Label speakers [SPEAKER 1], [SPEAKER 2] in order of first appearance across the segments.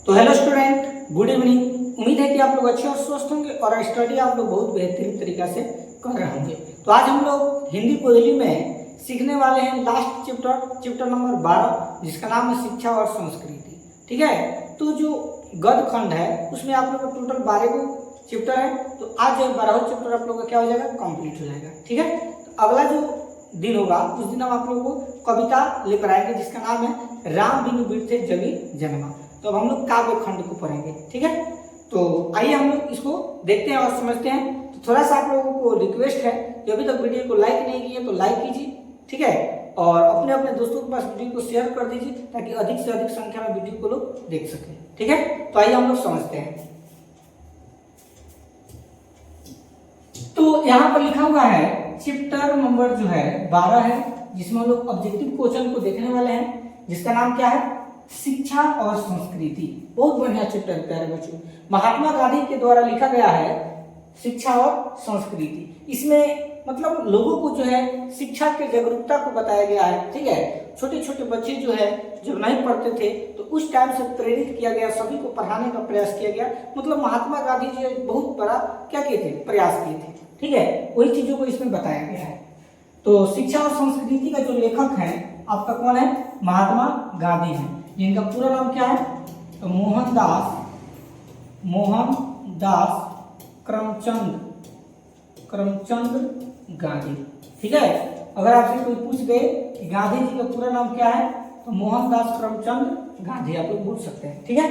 [SPEAKER 1] तो hello student, good evening. उम्मीद है कि आप लोग अच्छे और स्वस्थ होंगे और स्टडी आप लोग बहुत बेहतरीन तरीका से कर रहे होंगे। तो आज हम लोग हिंदी पोएट्री में सीखने वाले हैं लास्ट चैप्टर नंबर 12, जिसका नाम है शिक्षा और संस्कृति। ठीक है, तो जो गद्य खंड है उसमें आप लोग को टोटल 12 चैप्टर है। तो आज जो 12वां चैप्टर आप लोग का क्या हो जाएगा, कंप्लीट हो जाएगा। ठीक है, तो अगला जो दिन होगा उस दिन हम आप लोगों को कविता लेकर आएंगे जिसका नाम है राम बिनु बिरथे जगी जन्मा। तो अब हम लोग काव्य खंड को पढ़ेंगे। ठीक है, तो आइए हम लोग इसको देखते हैं और समझते हैं। तो थोड़ा सा आप लोगों को रिक्वेस्ट है, जो अभी तक वीडियो को लाइक नहीं किए तो लाइक कीजिए। ठीक है, और अपने अपने दोस्तों के पास वीडियो को शेयर कर दीजिए ताकि अधिक से अधिक संख्या में वीडियो को लोग देख सकें। ठीक है, तो आइए हम लोग समझते हैं। तो यहाँ पर लिखा हुआ है चैप्टर नंबर जो है 12 है, जिसमें हम लोग ऑब्जेक्टिव क्वेश्चन को देखने वाले हैं, जिसका नाम क्या है, शिक्षा और संस्कृति। बहुत बढ़िया चैप्टर है प्यारे बच्चों। महात्मा गांधी के द्वारा लिखा गया है शिक्षा और संस्कृति। इसमें मतलब लोगों को जो है शिक्षा के जागरूकता को बताया गया है। ठीक है, छोटे छोटे बच्चे जो है जब नहीं पढ़ते थे तो उस टाइम से प्रेरित किया गया, सभी को पढ़ाने का प्रयास किया गया। मतलब महात्मा गांधी जी बहुत बड़ा क्या किए थे, प्रयास किए थे। ठीक है, वही चीजों को इसमें बताया गया है। तो शिक्षा और संस्कृति का जो लेखक है आपका कौन है, महात्मा गांधी है, जिनका पूरा नाम क्या है, तो मोहनदास करमचंद गांधी। ठीक है, अगर आपसे कोई पूछ दे कि गांधी जी का पूरा नाम क्या है तो मोहनदास करमचंद गांधी आप लोग पूछ सकते हैं। ठीक है,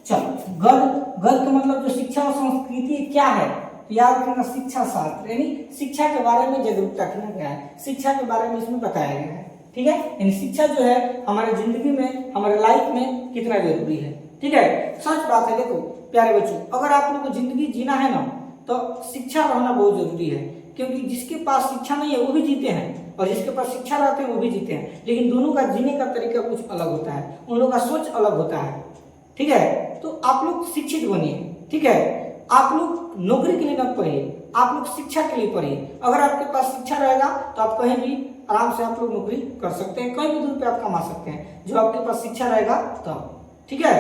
[SPEAKER 1] चलो गद्य का मतलब जो शिक्षा और संस्कृति क्या है, तो याद रखना शिक्षा शास्त्र यानी शिक्षा के बारे में जागरूकता किया गया है, शिक्षा के बारे में इसमें बताया गया है। ठीक है, यानी शिक्षा जो है हमारे जिंदगी में, हमारे लाइफ में कितना जरूरी है। ठीक है, सच बात है। देखो प्यारे बच्चों, अगर आप लोगों को जिंदगी जीना है ना तो शिक्षा रहना बहुत जरूरी है, क्योंकि जिसके पास शिक्षा नहीं है वो भी जीते हैं और जिसके पास शिक्षा रहते हैं वो भी जीते हैं, लेकिन दोनों का जीने का तरीका कुछ अलग होता है, उन लोगों का सोच अलग होता है। ठीक है, तो आप लोग शिक्षित बनिए। ठीक है, आप लोग नौकरी के लिए न पढ़िए, आप लोग शिक्षा के लिए पढ़िए। अगर आपके पास शिक्षा रहेगा तो आप कहीं भी आराम से आप लोग नौकरी कर सकते हैं, कहीं भी दूर पे आप कमा सकते हैं, जो आपके पास शिक्षा रहेगा तब। ठीक है,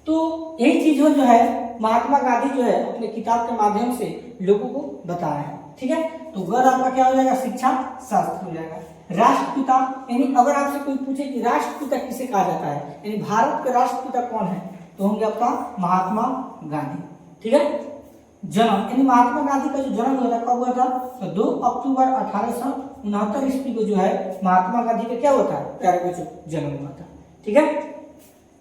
[SPEAKER 1] तो यही चीज जो है महात्मा गांधी जो है अपने किताब के माध्यम से लोगों को बताया है। ठीक है, तो गद्य आपका क्या हो जाएगा, शिक्षा शास्त्र हो जाएगा। राष्ट्रपिता यानी अगर आपसे कोई पूछे कि राष्ट्रपिता किसे कहा जाता है, यानी भारत के राष्ट्रपिता कौन है, तो होंगे आपका महात्मा गांधी। ठीक है, जन्म यानी महात्मा गांधी का जो जन्म हुआ था कब हुआ था, तो 2 अक्टूबर 1869 ईस्वी को जो है महात्मा गांधी का क्या हुआ था प्यारे बच्चों, जन्म हुआ था। ठीक है,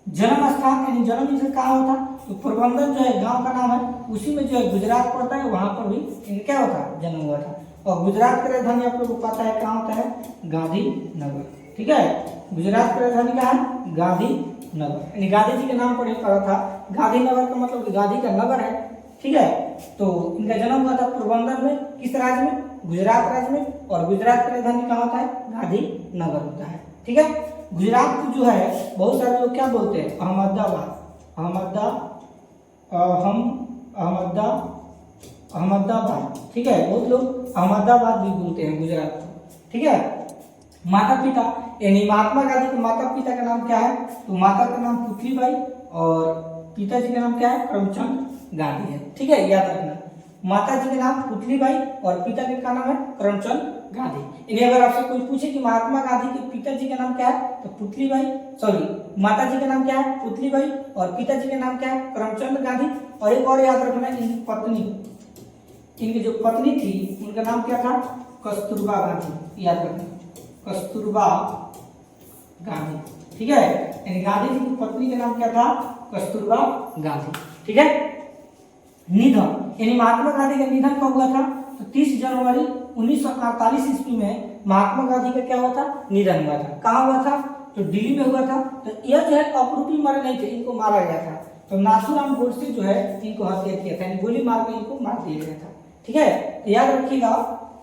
[SPEAKER 1] जन्म स्थान यानी जन्म स्थल कहाँ होता, तो पोरबंदर जो है गांव का नाम है, उसी में जो है गुजरात पड़ता है, वहां पर भी क्या होता है, जन्म हुआ था। और गुजरात की राजधानी आप लोगों को पता है कहाँ होता है, गांधीनगर। ठीक है, गुजरात की राजधानी क्या है, गांधीनगर, यानी गांधी जी के नाम पर ही पड़ा था। गांधीनगर का मतलब कि गांधी का नगर है। ठीक है, तो इनका जन्म हुआ था पोरबंदर में, किस राज्य में, गुजरात राज्य में, और गुजरात की राजधानी कहाँ होता है, गांधीनगर होता है। ठीक है, गुजरात को जो है बहुत सारे लोग क्या बोलते हैं, अहमदाबाद। ठीक है, बहुत लोग अहमदाबाद भी बोलते हैं गुजरात को। ठीक है, माता पिता यानी महात्मा गांधी के माता पिता का नाम क्या है, तो माता का नाम पुतलीबाई और पिताजी का नाम क्या है, करमचंद गांधी है। ठीक है, याद रखना, माता जी का नाम पुतलीबाई और पिता के का नाम है करमचंद गांधी। इन्हें अगर आपसे कोई पूछे कि महात्मा गांधी के पिताजी का नाम क्या है, तो माता जी का नाम क्या है, पुतलीबाई, और पिताजी का नाम क्या है, करमचंद गांधी। और एक और याद रखना, इनकी पत्नी, इनकी जो पत्नी थी उनका नाम क्या था, कस्तूरबा गांधी। याद रखना, कस्तूरबा गांधी। ठीक है, यानी गांधी जी की पत्नी का नाम क्या था, कस्तूरबा गांधी। ठीक है, निधन यानी महात्मा गांधी का निधन कब हुआ था, तो 30 जनवरी 1948 ईस्वी में महात्मा गांधी का क्या हुआ था, निधन हुआ था। कहाँ हुआ था, तो दिल्ली में हुआ था। तो यह जो है अपरूपी मरे नहीं थे, इनको मारा गया था। तो नाथूराम गोडसे जो है इनको हत्या किया था, यानी गोली मार के इनको मार दिया गया था। ठीक है, तो याद रखिएगा,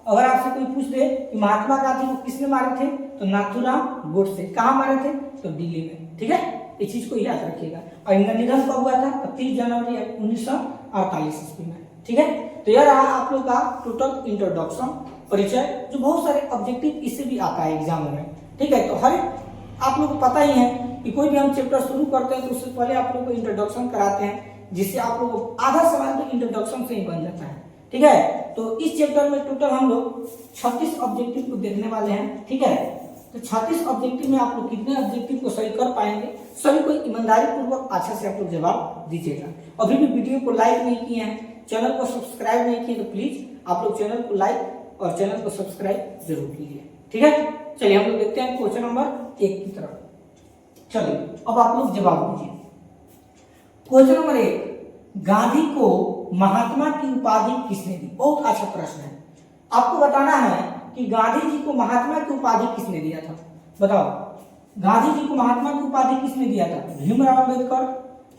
[SPEAKER 1] अगर आपसे कोई पूछ दे कि महात्मा गांधी को किसने मारे थे, तो नाथूराम गोडसे। कहाँ मारे थे, तो दिल्ली में। ठीक है, इस चीज को याद रखिएगा। और इनका निधन कब हुआ था, 30 जनवरी 1948 ईस्वी में। ठीक है, तो यह रहा आप लोग का टोटल इंट्रोडक्शन, परिचय, जो बहुत सारे ऑब्जेक्टिव इससे भी आता है एग्जाम में। ठीक है, तो हर आप लोग को पता ही है कि कोई भी हम चैप्टर शुरू करते हैं तो उससे पहले आप लोगों को इंट्रोडक्शन कराते हैं, जिससे आप लोगों को आधा सवाल तो इंट्रोडक्शन से ही बन जाता है। ठीक है, तो इस चैप्टर में टोटल हम लोग 36 ऑब्जेक्टिव को देखने वाले हैं। ठीक है, तो 36 ऑब्जेक्टिव में आप लोग कितने ऑब्जेक्टिव को सही कर पाएंगे, सभी को ईमानदारी पूर्वक अच्छा से आप लोग जवाब दीजिएगा। अभी भी वीडियो को लाइक नहीं किए हैं, चैनल को सब्सक्राइब नहीं किए, तो प्लीज आप लोग चैनल को लाइक और चैनल को सब्सक्राइब जरूर कीजिए। ठीक है, चलिए हम लोग देखते हैं क्वेश्चन नंबर 1 की तरफ। चलिए अब आप लोग जवाब दीजिए। क्वेश्चन नंबर 1, गांधी को महात्मा की उपाधि किसने दी? बहुत अच्छा प्रश्न है। आपको बताना है कि गांधी जी को महात्मा की उपाधि किसने दिया था। बताओ, गांधी जी को महात्मा की उपाधि किसने दिया था? भीमराव अंबेडकर,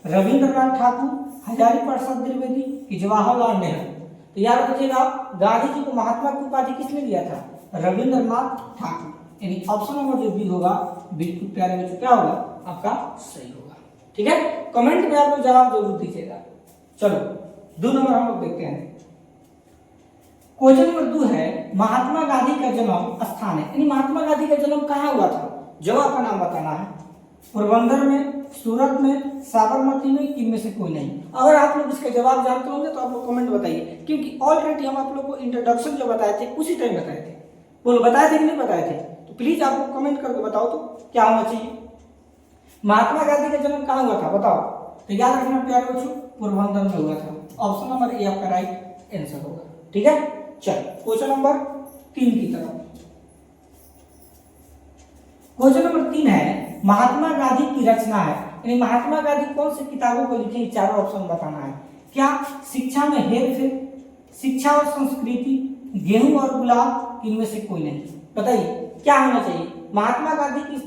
[SPEAKER 1] रविंद्रनाथ ठाकुर, हजारी प्रसाद द्विवेदी कि जवाहरलाल नेहरू? तो याद रखिएगा, गांधी जी को महात्मा की उपाधि किसने दिया था? रविंद्रनाथ ठाकुर। यानी ऑप्शन नंबर जो बी होगा, बिल्कुल प्यारे बच्चों क्या होगा आपका सही होगा। ठीक है, कमेंट में आप लोग जवाब जरूर दीजिएगा। चलो 2 नंबर हम लोग देखते हैं। क्वेश्चन नंबर 2 है, महात्मा गांधी का जन्म स्थान है, यानी महात्मा गांधी का जन्म कहाँ हुआ था? जगह का नाम बताना है। पोरबंदर में, सूरत में, साबरमती में, इनमें से कोई नहीं। अगर आप लोग इसका जवाब जानते होंगे तो आप लोग कमेंट बताइए, क्योंकि ऑलरेडी हम आप लोग को इंट्रोडक्शन जो बताए थे उसी टाइम बताए थे। बोलो बताए थे कि नहीं बताए थे? तो प्लीज आप लोग कमेंट करके बताओ तो क्या होना चाहिए। महात्मा गांधी का जन्म कहाँ हुआ था बताओ? तो याद रखना प्यारे बच्चों, पोरबंदर में हुआ था। ऑप्शन नंबर ए आपका राइट आंसर होगा। ठीक है, चलो क्वेश्चन नंबर 3 की तरफ। क्वेश्चन नंबर 3 है, महात्मा गांधी की रचना है, यानी महात्मा गांधी कौन सी किताबों को लिखे? चारों ऑप्शन बताना है। क्या शिक्षा में हेरफेर, शिक्षा और संस्कृति, गेहूं और गुलाब, इनमें से कोई नहीं? बताइए क्या होना चाहिए? महात्मा गांधी की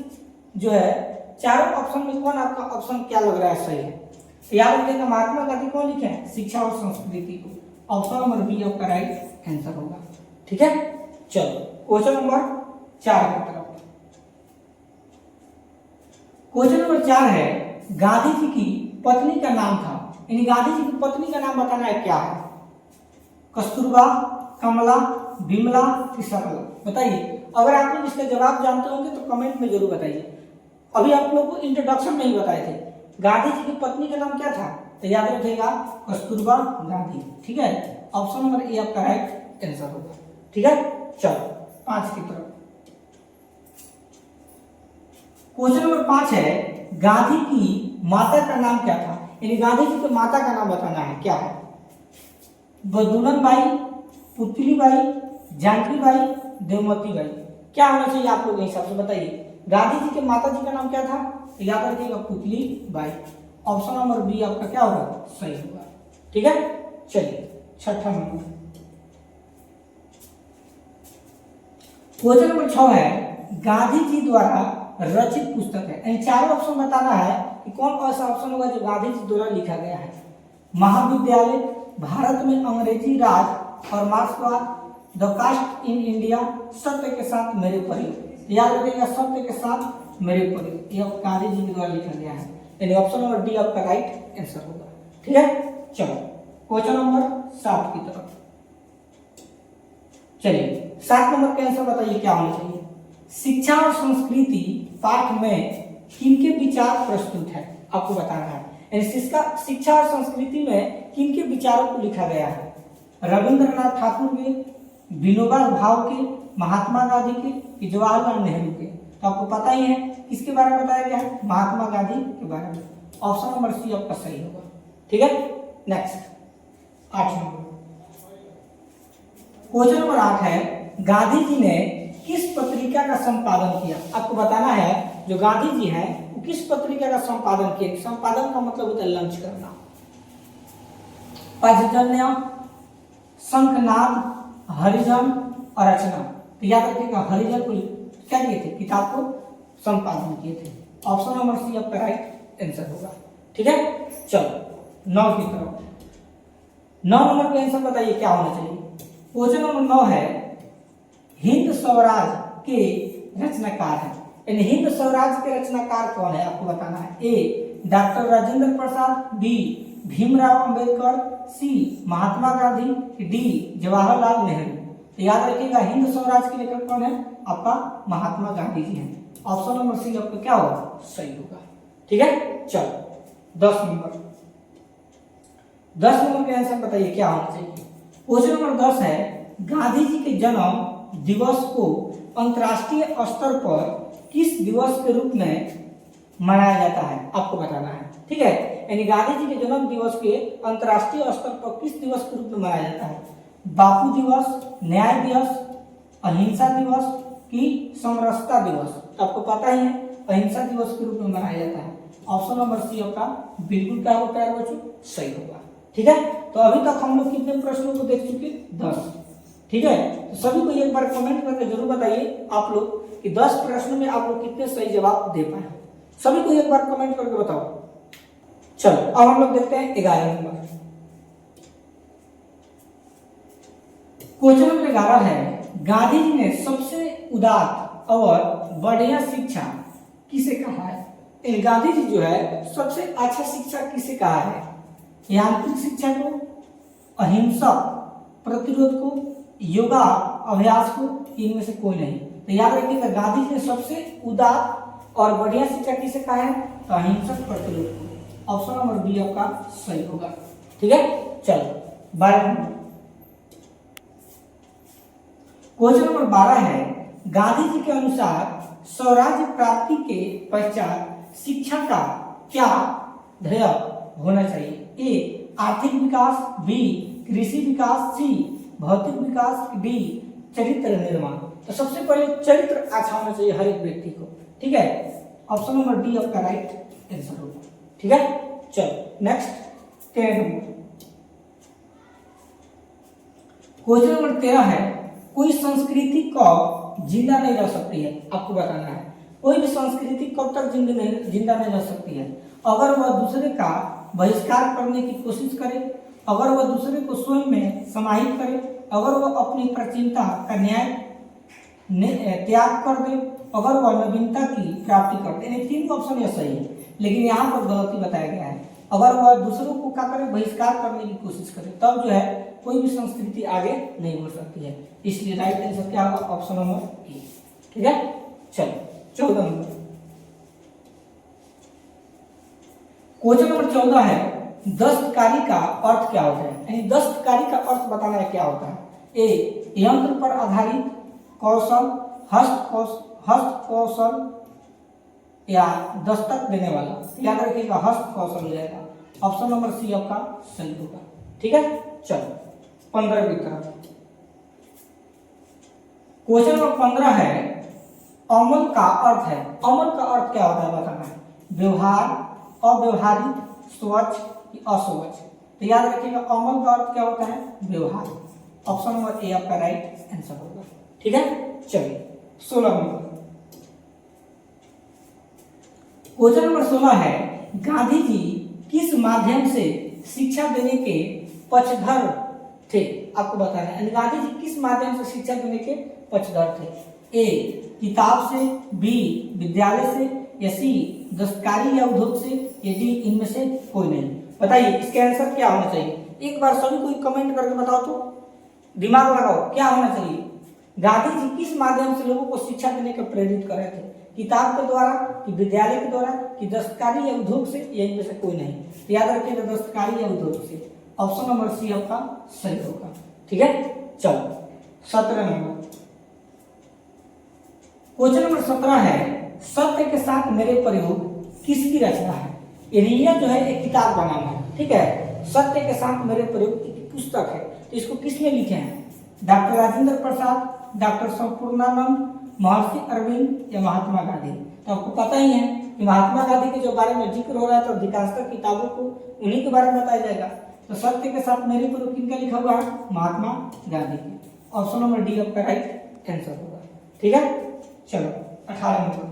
[SPEAKER 1] जो है चारों ऑप्शन में कौन आपका ऑप्शन क्या लग रहा है सही है? याद रखिएगा, महात्मा गांधी कौन लिखे हैं? शिक्षा और संस्कृति को। ऑप्शन नंबर बी आपका राइट आंसर होगा। ठीक है, चलो क्वेश्चन नंबर 4 की तरफ। क्वेश्चन नंबर 4 है, गांधी जी की पत्नी का नाम था, यानी गांधी जी की पत्नी का नाम बताना है क्या है? कस्तूरबा, कमला, बिमला कि सरला? बताइए। अगर आप लोग इसका जवाब जानते होंगे तो कमेंट में जरूर बताइए। अभी आप लोगों को इंट्रोडक्शन में ही बताए थे, गांधी जी की पत्नी का नाम क्या था? तो याद रखिएगा, कस्तूरबा गांधी। ठीक है, ऑप्शन नंबर ए आपका राइट आंसर होगा। ठीक है, चलो 5 की तरफ। क्वेश्चन नंबर 5 है, गांधी की माता का नाम क्या था? यानी गांधी जी की माता का नाम बताना है क्या है? बदुलन बाई, पुतली बाई, जानकी बाई, देवमती बाई? क्या होना चाहिए आप लोग के हिसाब से बताइए। गांधी जी के माता जी का नाम क्या था? याद रखिएगा, Putli Bai. Option number B आपका क्या होगा सही होगा। ठीक है, चलिए 6ठा नंबर। क्वेश्चन नंबर 6 है, गांधी जी द्वारा रचित पुस्तक है, यानी चारों ऑप्शन बताना है कि कौन ऐसा ऑप्शन होगा जो गांधी जी द्वारा लिखा गया है। महाविद्यालय, भारत में अंग्रेजी राज और मार्क्सवाद, द कास्ट इन इंडिया, सत्य के साथ मेरे परिवार। याद रखिएगा, सत्य के साथ मेरे परिवार, यह गांधी जी के द्वारा लिखा गया है, यानी ऑप्शन नंबर डी आपका राइट आंसर होगा। ठीक है, चलो क्वेश्चन नंबर 7 की तरफ। चलिए 7 नंबर का आंसर बताइए क्या होना चाहिए। शिक्षा और संस्कृति पाठ में किनके विचार प्रस्तुत है? आपको बताना है, यानी शिक्षा और संस्कृति में किनके विचारों को लिखा गया है? रविंद्रनाथ ठाकुर के, विनोबा भावे के, महात्मा गांधी के, जवाहरलाल नेहरू के? तो आपको पता ही है किसके बारे में बताया गया है, महात्मा गांधी के बारे में। ऑप्शन नंबर सी आपका सही होगा। ठीक है, नेक्स्ट 8 नंबर। क्वेश्चन नंबर 8 है, गांधी जी ने किस पत्रिका का संपादन किया? आपको बताना है जो गांधी जी हैं वो किस पत्रिका का संपादन किए। संपादन का मतलब होता है लंच करना। पांचजन्य, शंखनाद, हरिजन और रचना। तो याद रखिएगा, हरिजन को क्या किए थे, किताब को संपादन किए थे। ऑप्शन नंबर सी आपका राइट आंसर होगा। ठीक है, चलो 9 की तरफ। 9 नंबर का आंसर बताइए क्या होना चाहिए। क्वेश्चन नंबर 9 है, हिंद स्वराज के रचनाकार है, यानी हिंद स्वराज के रचनाकार कौन है आपको बताना है। ए डॉक्टर राजेंद्र प्रसाद, बी भीमराव अंबेडकर, सी महात्मा गांधी, डी जवाहरलाल नेहरू। तो याद रखिएगा, हिंद स्वराज के लेखक कौन है आपका महात्मा गांधी जी हैं। ऑप्शन नंबर सी आपका क्या होगा सही होगा। ठीक है। चलो 10 नंबर के आंसर बताइए क्या होना चाहिए। क्वेश्चन नंबर 10 है गांधी जी के जन्म दिवस को अंतर्राष्ट्रीय स्तर पर किस दिवस के रूप में मनाया जाता है, आपको बताना है। ठीक है, यानी गांधी जी के जन्म दिवस के अंतर्राष्ट्रीय स्तर पर किस दिवस के रूप में मनाया जाता है। बापू दिवस, न्याय दिवस, अहिंसा दिवस की समरसता दिवस। तो आपको पता ही है अहिंसा दिवस के रूप में मनाया जाता है। ऑप्शन नंबर सी आपका बिल्कुल क्या होता है बच्चों, सही होगा। ठीक है, तो अभी तक हम लोग कितने प्रश्नों को देख चुके, 10। ठीक है, तो सभी को एक बार कमेंट करके जरूर बताइए आप लोग कि 10 प्रश्नों में आप लोग कितने सही जवाब दे पाए। सभी को एक बार कमेंट करके बताओ। चलो अब हम लोग देखते हैं 11 नंबर। क्वेश्चन नंबर 11 है गांधी जी ने सबसे उदार और बढ़िया शिक्षा किसे कहा है। गांधी जी जो है सबसे अच्छा शिक्षा किसे कहा है। यांत्रिक शिक्षा को, अहिंसा प्रतिरोध को, योगा अभ्यास को, इनमें से कोई नहीं। तो याद रखिएगा गांधी जी ने सबसे उदार और बढ़िया शिक्षा किसे कहा है, तो अहिंसक प्रतिरोध को। ऑप्शन नंबर बी आपका सही होगा। ठीक है, चलो 12 नंबर। क्वेश्चन नंबर 12 है गांधी जी के अनुसार स्वराज्य प्राप्ति के पश्चात शिक्षा का क्या ध्येय होना चाहिए। ए आर्थिक विकास, बी कृषि विकास, सी भौतिक विकास, डी चरित्र निर्माण। तो सबसे पहले चरित्र अच्छा होना चाहिए हर एक व्यक्ति को। ठीक है, ऑप्शन नंबर डी आपका राइट आंसर होगा। ठीक है, चलो नेक्स्ट 13 नंबर। क्वेश्चन नंबर 13 है कोई संस्कृति कब जिंदा नहीं रह सकती है, आपको बताना है। कोई भी संस्कृति कब तक जिंदा नहीं रह सकती है, अगर वह दूसरे का बहिष्कार करने की कोशिश करे, अगर वह दूसरे को स्वयं में समाहित करे, अगर वह अपनी प्राचीनता का न्याय त्याग कर दे, अगर वह नवीनता की प्राप्ति कर दे। तीन ऑप्शन यह सही है, लेकिन यहाँ पर गलती बताया गया है। अगर वह दूसरों को क्या करे, बहिष्कार करने की कोशिश करे, तब जो है कोई भी संस्कृति आगे नहीं बढ़ सकती है। इसलिए राइट आंसर क्या होगा, ऑप्शन नंबर ए। ठीक है, चलो 14 नंबर। क्वेश्चन नंबर 14 है दस्तकारी का अर्थ क्या होता है। यानी दस्तकारी का अर्थ बताना है क्या होता है। ए यंत्र पर आधारित कौशल, हस्त कौशल या दस्तक देने वाला। याद रखिएगा हस्त कौशल हो जाएगा। ऑप्शन नंबर सी आपका सही होगा। ठीक है, चलो 15 की तरफ। क्वेश्चन नंबर 15 है अमल का अर्थ है। अमल का अर्थ क्या होता है बताना है। व्यवहार, अव्यवहारिक, स्वच्छ, अस्वच्छ। तो याद रखिएगा अमल का अर्थ क्या होता है, व्यवहार। ऑप्शन नंबर ए आपका राइट आंसर होगा। ठीक है, चलिए 16 नंबर। क्वेश्चन नंबर 16 है गांधी जी किस माध्यम से शिक्षा देने के पक्षधर थे, आपको बताना है। गांधी जी किस माध्यम से शिक्षा देने के पक्षधर थे। ए किताब से, बी विद्यालय से, या सी दस्तकारी या उद्योग से, या डी इनमें से कोई नहीं। बताइए इसके आंसर क्या होना चाहिए। एक बार सभी कोई कमेंट करके बताओ तो, दिमाग लगाओ क्या होना चाहिए। गांधी जी किस माध्यम से लोगों को शिक्षा देने का प्रेरित कर रहे थे। किताब के द्वारा, कि विद्यालय के द्वारा, कि दस्तकारी या उद्योग से, या इनमें से कोई नहीं। तो याद रखिएगा दस्तकारी या उद्योग से। ऑप्शन नंबर सी आपका सही होगा। ठीक है, चलो 17 नंबर। क्वेश्चन नंबर 17 है सत्य के साथ मेरे प्रयोग किसकी रचना है। यह जो है एक किताब का नाम है। ठीक है, सत्य के साथ मेरे प्रयोग की पुस्तक है। तो इसको किसने लिखे हैं, डॉक्टर राजेंद्र प्रसाद, डॉक्टर संपूर्णानंद, महर्षि अरविंद या महात्मा गांधी। तो आपको पता ही है कि महात्मा गांधी के जो बारे में जिक्र हो रहा है तो अधिकांशतः किताबों को उन्हीं के बारे में बताया जाएगा। तो सत्य के साथ मेरे प्रयोग किनका लिखा हुआ है, महात्मा गांधी की। ऑप्शन नंबर डी आपका राइट आंसर होगा। ठीक है, चलो 18 नंबर।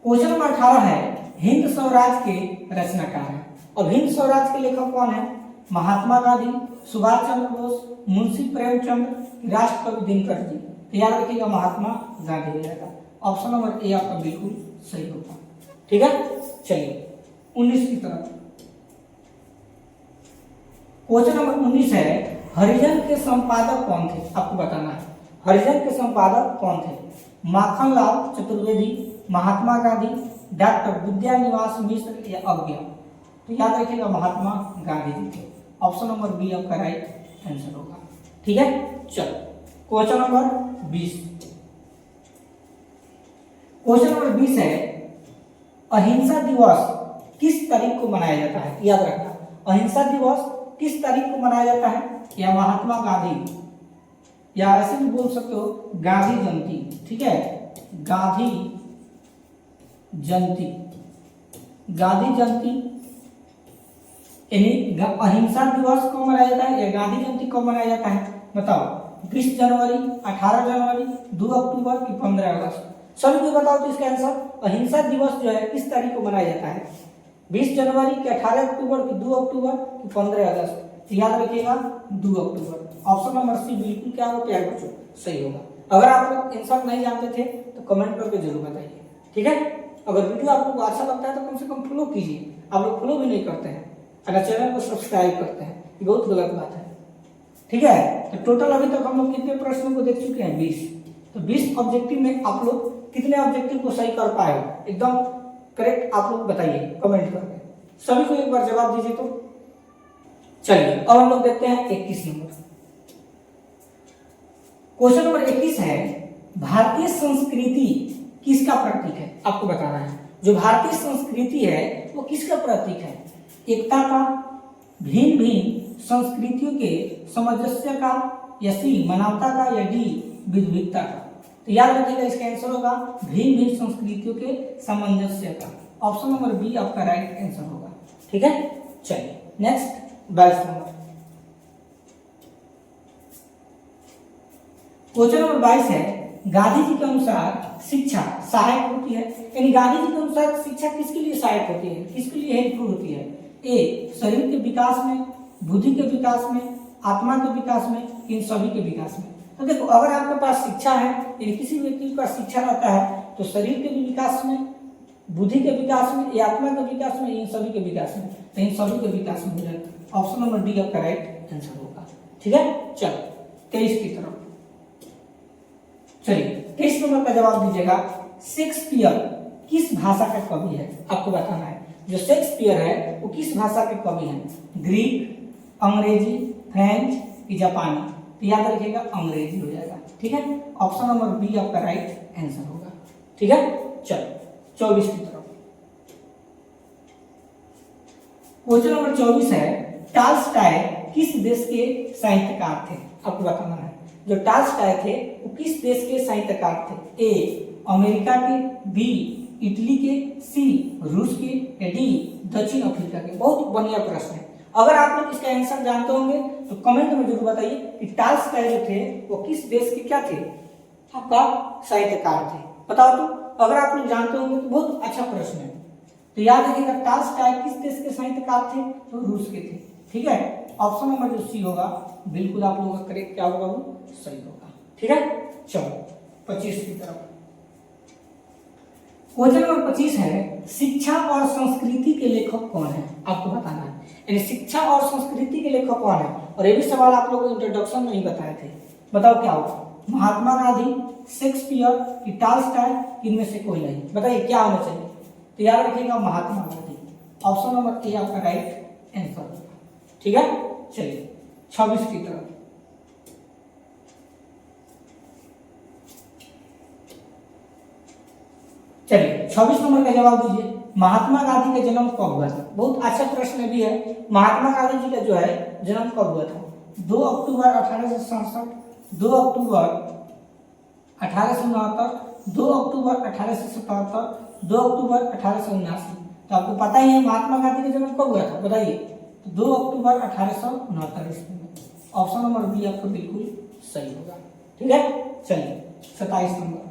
[SPEAKER 1] क्वेश्चन नंबर 18 है हिंद स्वराज के रचनाकार है। अब हिंद स्वराज के लेखक कौन है, महात्मा गांधी, सुभाष चंद्र बोस, मुंशी प्रेमचंद, राष्ट्रकवि दिनकर जी। तो याद रखिएगा महात्मा गांधी हो जाएगा। ऑप्शन नंबर ए आपका बिल्कुल सही होगा। ठीक है, चलिए 19 की तरफ। क्वेश्चन नंबर 19 है हरिजन के संपादक कौन थे, आपको बताना है। हरिजन के संपादक कौन थे, माखनलाल चतुर्वेदी, महात्मा गांधी, डॉक्टर विद्यानिवास मिश्र या अज्ञा? तो याद रखिएगा महात्मा गांधी जी थे। ऑप्शन नंबर बी आपका राइट आंसर होगा। ठीक है, चलो क्वेश्चन नंबर 20। क्वेश्चन नंबर 20 है अहिंसा दिवस किस तारीख को मनाया जाता है? याद रखना, अहिंसा दिवस किस तारीख को मनाया जाता है? या महात्मा गांधी, या ऐसे भी बोल सकते हो गांधी जयंती। ठीक है, गांधी जयंती, गांधी जयंती यानी अहिंसा दिवस कब मनाया जाता है या गांधी जयंती कब मनाया जाता है? बताओ, 20 जनवरी, 18 जनवरी, 2 अक्टूबर की 15 अगस्त? सभी को बताओ तो इसका आंसर अहिंसा दिवस जो है किस तारीख को मनाया जाता है? 20 जनवरी की, 18 अक्टूबर की, 2 अक्टूबर की 15 अगस्त? तो याद रखिएगा 2 अक्टूबर। ऑप्शन नंबर सी बिल्कुल क्या होगा प्यारे बच्चों, सही होगा। अगर आप लोग आंसर नहीं जानते थे तो कमेंट करके जरूर बताइए। ठीक है, अगर वीडियो आप लोग को अच्छा लगता है तो कम से कम फॉलो कीजिए। आप लोग फॉलो भी नहीं करते हैं, अगर चैनल को सब्सक्राइब करते हैं, ये बहुत गलत बात है। ठीक है, तो टोटल अभी तक हम लोग कितने प्रश्नों को देख चुके हैं? 20। तो 20 ऑब्जेक्टिव में आप लोग कितने ऑब्जेक्टिव को सही कर पाए हो? एकदम करेक्ट आप लोग बताइए कमेंट करके। सभी को एक बार जवाब दीजिए। तो चलिए अब हम लोग देखते हैं 21 नंबर। क्वेश्चन नंबर 21 है भारतीय संस्कृति किसका प्रतीक है? आपको बताना है जो भारतीय संस्कृति है वो किसका प्रतीक है? एकता का, भिन्न भिन्न संस्कृतियों के सामंजस्य का, या सी मानवता का, या डी विविधता का? तो याद रखिएगा इसका आंसर होगा भिन्न भिन्न संस्कृतियों के सामंजस्य का। ऑप्शन नंबर बी आपका राइट आंसर होगा। ठीक है, चलिए नेक्स्ट 22 नंबर। क्वेश्चन नंबर 22 है गांधी जी के अनुसार शिक्षा सहायक होती है, यानी गांधी जी के अनुसार शिक्षा किसके लिए सहायक होती है, किसके लिए हेल्पफुल होती है? ए शरीर के विकास में, बुद्धि के विकास में, आत्मा के विकास में, इन सभी के विकास में? तो देखो, अगर आपके पास शिक्षा है, यानी किसी व्यक्ति के पास शिक्षा रहता है तो शरीर के भी विकास में, बुद्धि के विकास में, या आत्मा के विकास में, इन सभी के विकास में? तो इन सभी के विकास में हो जाता है। ऑप्शन नंबर डी आपका राइट आंसर होगा। ठीक है, चलो 23 की तरफ चलिए। 23 नंबर का जवाब दीजिएगा शेक्सपियर किस भाषा का कवि है? आपको बताना है जो शेक्सपियर है वो किस भाषा के कवि हैं? ग्रीक, अंग्रेजी, फ्रेंच, जापानी? तो याद रखिएगा अंग्रेजी हो जाएगा। ठीक है, ऑप्शन नंबर बी आपका राइट आंसर होगा। ठीक है, चलो 24 की तरफ। क्वेश्चन नंबर 24 है टॉल्स्टॉय किस देश के साहित्यकार थे? आपको बताना है जो टॉल्स्टॉय थे वो किस देश के साहित्यकार थे? ए अमेरिका के, बी इटली के, सी रूस के, या डी दक्षिण अफ्रीका के? बहुत बढ़िया प्रश्न है। अगर आप लोग इसका आंसर जानते होंगे तो कमेंट में जरूर बताइए कि टॉल्स्टॉय जो थे वो किस देश के क्या थे? आपका साहित्यकार थे। बताओ तो, अगर आप लोग जानते होंगे तो बहुत अच्छा प्रश्न है। तो याद रखिएगा टॉल्स्टॉय किस देश के साहित्यकार थे? तो रूस के थे। ठीक है, ऑप्शन नंबर जो सी होगा बिल्कुल आप लोगों का करेक्ट क्या होगा, वो सही होगा। ठीक है, चलो 25 की तरफ। क्वेश्चन नंबर 25 है शिक्षा और संस्कृति के लेखक कौन है? आपको बताना है, यानी शिक्षा और संस्कृति के लेखक कौन है? और ये भी सवाल आप लोगों को इंट्रोडक्शन में ही बताए थे। बताओ क्या होगा? महात्मा गांधी, शेक्सपियर, टॉल्स्टॉय, इनमें से कोई नहीं? बताइए क्या होना चाहिए? तो याद रखिएगा Mahatma Gandhi. Option number A आपका राइट आंसर होगा। ठीक है, चलिए 26 की तरफ। चलिए 26 नंबर का जवाब दीजिए महात्मा गांधी का जन्म कब हुआ था? बहुत अच्छा प्रश्न भी है। महात्मा गांधी जी का जो है जन्म कब हुआ था? 2 अक्टूबर 1867, 2 अक्टूबर 1869, 2 अक्टूबर 1877, 2 अक्टूबर 1879। तो आपको पता ही है महात्मा गांधी का जन्म कब हुआ था, बताइए? तो 2 अक्टूबर 1869 ईस्वी में। ऑप्शन नंबर बी आपको बिल्कुल सही होगा। ठीक है, चलिए 27 नंबर।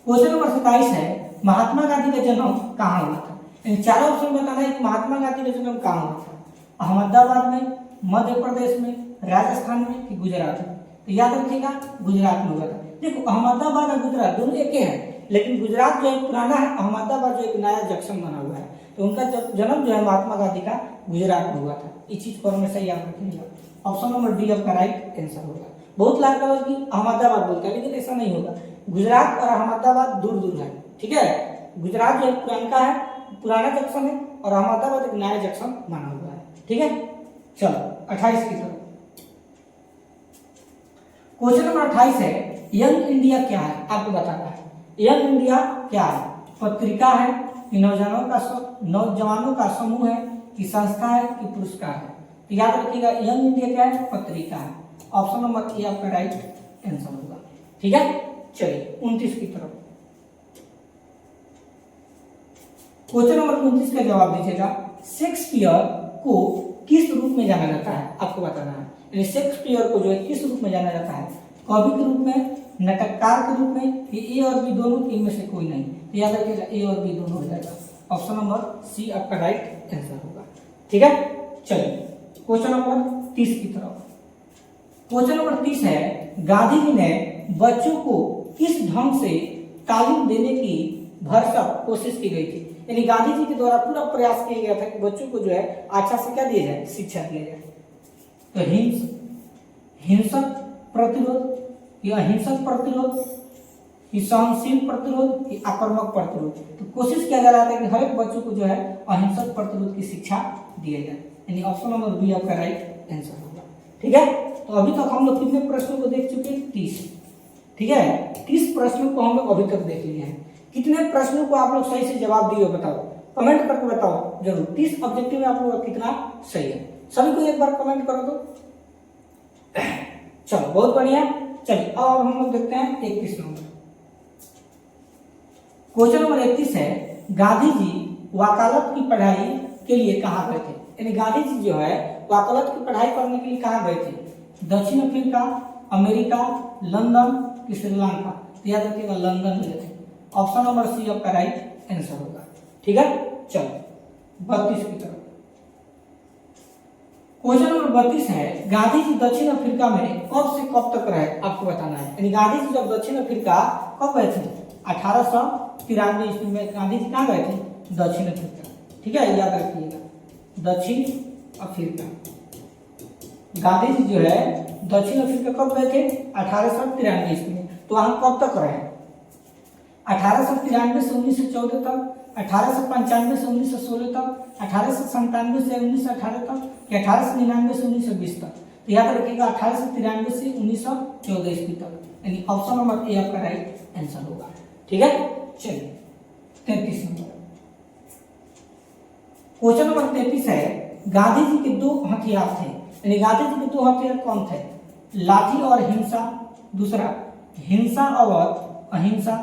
[SPEAKER 1] क्वेश्चन नंबर 27 है महात्मा गांधी का जन्म कहाँ हुआ था? इन चारों ऑप्शन बताना है कि महात्मा गांधी का जन्म कहाँ हुआ था। अहमदाबाद में, मध्य प्रदेश में, राजस्थान में कि गुजरात में? तो याद रखिएगा गुजरात में हुआ था। देखो अहमदाबाद और गुजरात दोनों एक ही है, लेकिन गुजरात जो है पुराना है, अहमदाबाद जो एक नया जंक्शन बना हुआ है। तो उनका जन्म जो है महात्मा गांधी का गुजरात में हुआ था। इस चीज को हमेशा याद रखिएगा। ऑप्शन नंबर डी आपका राइट आंसर होगा। बहुत लाख की अहमदाबाद बोलता है, लेकिन ऐसा नहीं होगा। गुजरात और अहमदाबाद दूर दूर है, ठीक है। गुजरात जो है पुरानका है, पुराना जंक्शन है, और अहमदाबाद एक नया जंक्शन बना हुआ है, ठीक है। चलो 28 की तरफ। क्वेश्चन नंबर 28 है, यंग इंडिया क्या है, आपको बताना है। यंग इंडिया क्या है? पत्रिका है कि नौजवानों का समूह है कि संस्था है कि पुरस्कार है? तो याद रखिएगा, यंग इंडिया क्या है? पत्रिका है। ऑप्शन नंबर ए आपका राइट आंसर होगा, ठीक है। चलिए 29 की तरफ। क्वेश्चन नंबर 29 का जवाब दीजिएगा। शेक्सपियर को किस रूप में जाना जाता है, आपको बताना है। यानी शेक्सपियर को जो है किस रूप में जाना जाता है? कवि के रूप में, नाटककार के रूप में, ए और बी दोनों, तीन में से कोई नहीं। तो याद रखिएगा ए और बी दोनों हो जाएगा। ऑप्शन नंबर सी आपका राइट आंसर होगा, ठीक है। चलिए क्वेश्चन नंबर 30 की तरफ। क्वेश्चन नंबर 30 है, गांधी जी ने बच्चों को किस ढंग से तालीम देने की भरसक कोशिश की गई थी? यानी गांधी जी के द्वारा पूरा प्रयास किया गया था कि बच्चों को जो है अच्छा से क्या दिया जाए? शिक्षा दिया जाए। तो हिंसक प्रतिरोध, या अहिंसक प्रतिरोध, कि सहनशील प्रतिरोध, कि आक्रामक प्रतिरोध? तो कोशिश किया जा रहा था कि हर एक बच्चों को जो है अहिंसक प्रतिरोध की शिक्षा दिया जाए। यानी ऑप्शन नंबर बी आपका राइट आंसर होगा, ठीक है। तो अभी तक हम लोग कितने प्रश्नों को देख चुके हैं? 30, ठीक है। 30 प्रश्नों को हम लोग अभी तक देख लिए हैं। कितने प्रश्नों को आप लोग सही से जवाब दिए बताओ, कमेंट करके बताओ जरूर। 30 ऑब्जेक्टिव में आप लोग कितना सही है, सभी को एक बार कमेंट करो तो। चलो बहुत बढ़िया। चलिए अब हम लोग देखते हैं 31 नंबर। क्वेश्चन नंबर 31 है, गांधी जी वकालत की पढ़ाई के लिए कहाँ गए थे? यानी गांधी जी जो है वकालत की पढ़ाई करने के लिए कहाँ गए थे? दक्षिण अफ्रीका, अमेरिका, लंदन कि श्रीलंका? याद रखिएगा लंदन गए थे। ऑप्शन नंबर सी आपका राइट आंसर होगा, ठीक है। चलो 32 की तरफ। क्वेश्चन नंबर 32 है, गांधी जी दक्षिण अफ्रीका में कब से कब तक रहे, आपको बताना है। यानी गांधी जी जब दक्षिण अफ्रीका कब गए थे? 1893 ईस्वी में गांधी जी कहाँ गए थे? दक्षिण अफ्रीका, ठीक है। याद रखिएगा दक्षिण अफ्रीका। गांधी जी जो है दक्षिण अफ्रीका कब गए थे? 1893 ईस्वी में। तो वहां कब तक रहे? 1893 से 1914 तक, 1895 से 1916 तक, 1897 से 1918 तक, या 1899 से 1920 तक? तो याद रखिएगा 1893 से 1914 ईस्वी तक। यानी ऑप्शन नंबर ए आपका राइट आंसर होगा, ठीक है। चलिए 33 नंबर। क्वेश्चन नंबर 33 है, गांधी जी के दो हथियार थे। यानी गांधी जी के दो हथियार कौन थे? लाठी और हिंसा, दूसरा हिंसा और अहिंसा,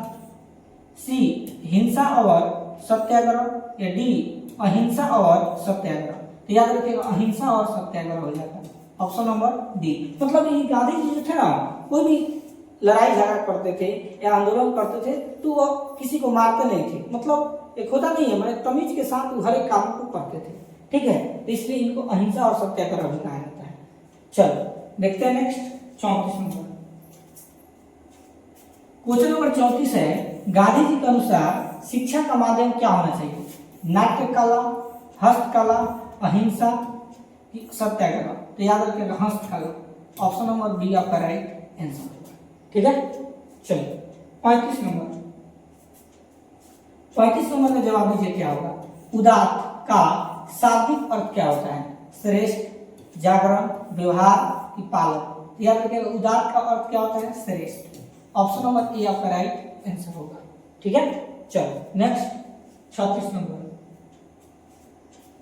[SPEAKER 1] सी हिंसा और सत्याग्रह, या डी अहिंसा और सत्याग्रह? तो याद रखिएगा अहिंसा और सत्याग्रह हो जाता है। Option number D. मतलब ये गांधी जी जो थे ना, कोई भी लड़ाई झगड़ा करते थे या आंदोलन करते थे तो वो किसी को मारते नहीं थे। मतलब एक होता नहीं है, मतलब तमीज के साथ हर एक काम को करते थे, ठीक है। तो इसलिए इनको अहिंसा और सत्याग्रह भी कहा जाता है। चलो देखते हैं नेक्स्ट 34 नंबर। क्वेश्चन नंबर 34 है, गांधी जी के अनुसार शिक्षा का माध्यम क्या होना चाहिए? नाट्य कला, हस्तकला, अहिंसा, सत्याग्रह? तो याद रखिएगा हस्तकला। ऑप्शन नंबर बी आपका राइट आंसर होगा, ठीक है। चलिए 35 नंबर। 35 नंबर का जवाब दीजिए क्या होगा? उदात्त का शाब्दिक अर्थ क्या होता है? श्रेष्ठ, जागरण, व्यवहार की पालन? याद रखिएगा उदात्त का अर्थ क्या होता है? श्रेष्ठ। ऑप्शन नंबर ए आपका राइट आंसर होगा, ठीक है। चलो नेक्स्ट 36 नंबर।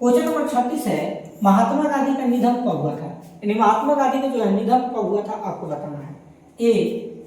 [SPEAKER 1] क्वेश्चन नंबर 36 है, महात्मा गांधी का निधन कब हुआ था? यानी महात्मा गांधी का जो है निधन कब हुआ था आपको बताना है। ए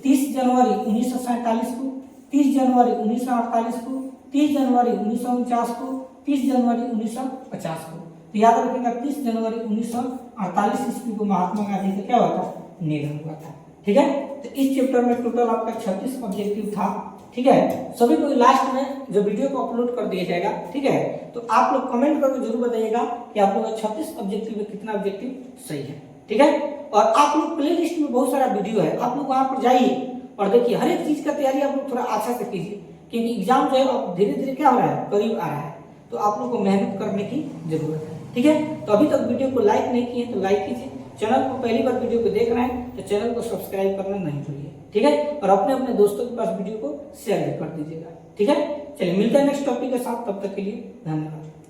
[SPEAKER 1] 30 जनवरी 1947 को, 30 जनवरी 1948 को, 30 जनवरी 1949 को, 30 जनवरी 1950 को? तो याद रखिएगा 30 जनवरी 1948 ईस्वी को महात्मा गांधी का क्या हुआ था? निधन हुआ था, ठीक है। तो इस चैप्टर में टोटल आपका 36 ऑब्जेक्टिव था, ठीक है। सभी को लास्ट में जो वीडियो को अपलोड कर दिया जाएगा, ठीक है। तो आप लोग कमेंट करके जरूर बताइएगा कि आप लोग का 36 ऑब्जेक्टिव में कितना ऑब्जेक्टिव सही है, ठीक है। और आप लोग प्ले लिस्ट में बहुत सारा वीडियो है, आप लोग वहां पर जाइए और देखिए हर एक चीज का तैयारी आप लोग थोड़ा अच्छा से कीजिए, क्योंकि एग्जाम जो है अब धीरे धीरे क्या हो रहा है? करीब आ रहा है। तो आप लोग को मेहनत करने की जरूरत है, ठीक है। तो अभी तक वीडियो को लाइक नहीं किए तो लाइक कीजिए। चैनल को पहली बार वीडियो को देख रहे हैं तो चैनल को सब्सक्राइब करना नहीं भूलिए, ठीक है। और अपने अपने दोस्तों के पास वीडियो को शेयर भी कर दीजिएगा, ठीक है। चलिए मिलते हैं नेक्स्ट टॉपिक के साथ, तब तक के लिए धन्यवाद।